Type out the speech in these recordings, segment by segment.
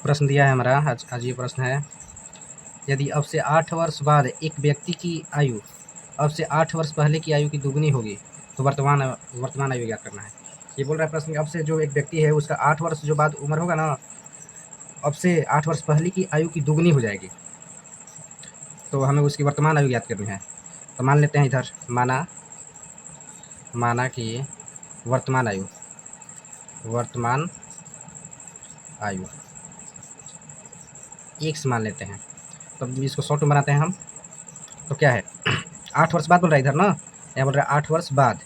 प्रश्न दिया है हमारा आज ये प्रश्न है, यदि अब से 8 वर्ष बाद एक व्यक्ति की आयु अब से 8 वर्ष पहले की आयु की दुगनी होगी तो वर्तमान आयु ज्ञात करना है। ये बोल रहा है प्रश्न, अब से जो एक व्यक्ति है उसका 8 वर्ष जो बाद उम्र होगा ना, अब से 8 वर्ष पहले की आयु की दुगनी हो जाएगी, तो हमें उसकी वर्तमान आयु ज्ञात करनी है। तो मान लेते हैं इधर माना कि वर्तमान आयु x मान लेते हैं। तो इसको शॉर्ट में बनाते हैं हम। तो क्या है 8 वर्ष बाद बोल रहा है इधर ना, यहाँ बोल रहा है 8 वर्ष बाद,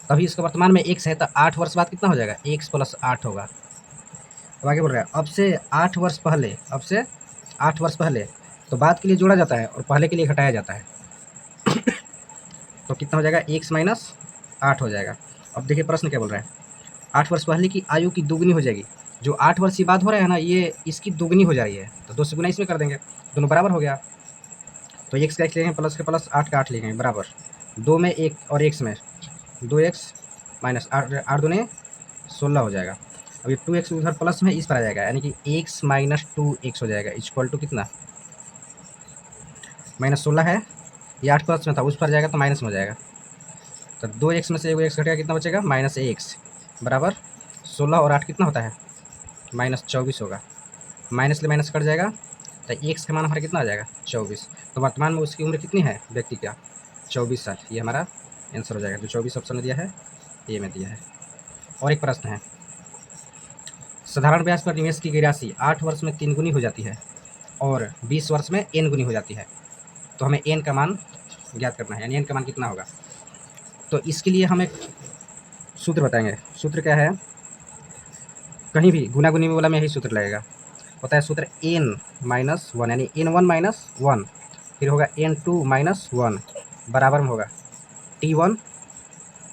तभी इसका वर्तमान में x है, तो 8 वर्ष बाद कितना हो जाएगा, x + 8 होगा। अब आगे बोल रहा है अब से 8 वर्ष पहले, तो बाद के लिए जोड़ा जाता है और पहले के लिए घटाया जाता है। तो कितना हो जाएगा, x - 8 हो जाएगा। अब देखिए प्रश्न क्या बोल रहा है, 8 वर्ष पहले की आयु की दुगनी हो जाएगी। जो 8 वर्ष की बात हो रहा है ना, ये इसकी दुगनी हो जा रही है, तो 2 से गुना इसमें कर देंगे, दोनों बराबर हो गया। तो x का x लेंगे, प्लस के प्लस 8 का 8 लेंगे, बराबर 2 में 1 और x में 2x - 8, 8 दूने 16 हो जाएगा। अब ये 2x उधर प्लस में इस पर आ जाएगा, यानी कि x - 2x हो जाएगा, इक्वल टू कितना, -16 है, ये 8 प्लस में था उस पर जाएगा तो माइनस में हो जाएगा। तो 2x में से एगो x घटेगा, कितना बचेगा, -1 बराबर 16 और 8 कितना होता है, -24 होगा। माइनस से माइनस कट जाएगा, तो x का मान हमारा कितना आ जाएगा, 24। तो वर्तमान में उसकी उम्र कितनी है व्यक्ति का, 24 साल। ये हमारा आंसर हो जाएगा, जो 24 ऑप्शन में दिया है, ए में दिया है। और एक प्रश्न है, साधारण ब्याज पर निवेश की गई राशि 8 वर्ष में 3 गुनी हो जाती है और 20 वर्ष में n गुनी हो जाती है, तो हमें n का मान ज्ञात करना है, यानी n का मान कितना होगा। तो इसके लिए हम एक सूत्र बताएंगे। सूत्र क्या है, कहीं भी गुना गुनी में वाला में यही सूत्र लगेगा, होता है सूत्र n - 1, यानी n1 - 1, फिर होगा n2 - 1 बराबर में होगा t1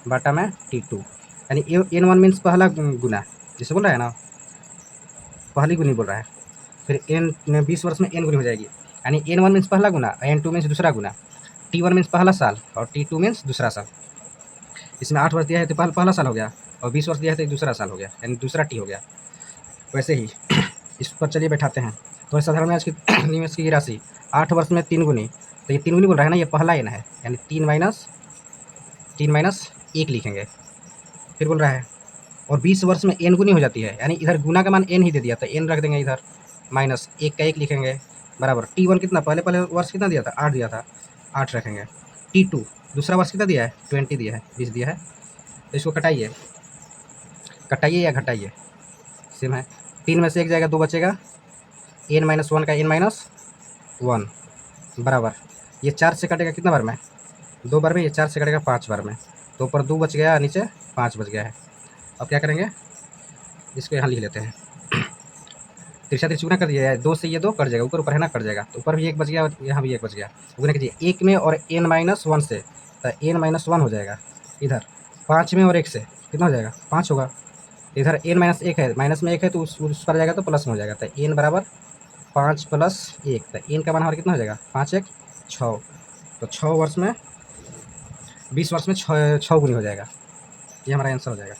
बटा में t2, यानी n1 मीन्स पहला गुना, जिसे बोल रहा है ना पहली गुनी बोल रहा है। फिर n 20 वर्ष में n गुनी हो जाएगी, यानी n1 मीन्स पहला गुना, n2 मीन्स दूसरा गुना, t1 मीन्स पहला साल और t2 मीन्स दूसरा साल। इसमें 8 वर्ष दिया है तो पहला साल हो गया, और 20 वर्ष दिया है तो दूसरा साल हो गया, यानी दूसरा टी हो गया। वैसे ही इस पर चलिए बैठाते हैं। तो साधारण ब्याज की निवेश की राशि 8 वर्ष में 3 गुनी, तो ये 3 गुनी बोल रहा है ना, ये पहला n है, यानी 3 - 1 लिखेंगे। फिर बोल रहा है और 20 वर्ष में n गुनी हो जाती है, यानी इधर गुना का मान n ही दे दिया, तो n रख देंगे इधर, -1 का 1 लिखेंगे, बराबर t1 कितना, पहले वर्ष कितना दिया था, 8 दिया था, 8 रखेंगे। t2 दूसरा वर्ष कितना दिया है, 20 दिया है, 20 दिया है। तो इसको कटाइए या घटाइए, सेम है। 3 में से 1 जाएगा, 2 बचेगा, n - 1 का n - 1 बराबर, ये 4 से कटेगा कितना बार में, 2 बार में, ये 4 से कटेगा 5 बार में, तो ऊपर 2 बच गया, नीचे 5 बच गया है। अब क्या करेंगे, इसको यहाँ लिख लेते हैं, तिरछा तिरछी गुना कर दिया है, 2 से ये 2 कट जाएगा, ऊपर ऊपर है ना कट जाएगा, तो ऊपर भी 1 बच गया और यहाँ भी 1 बच गया। गुना कीजिए 1 में और n - 1 से, तो n - 1 हो जाएगा, इधर 5 में और 1 से कितना हो जाएगा, 5 होगा। इधर n - 1 है, माइनस में 1 है तो उस पर जाएगा तो प्लस में हो जाएगा, तो n बराबर 5 + 1, तो n का मान हमारा कितना हो जाएगा, 5 1 6, तो 6 वर्ष में 20 वर्ष में 6 गुनी हो जाएगा। ये हमारा आंसर हो जाएगा।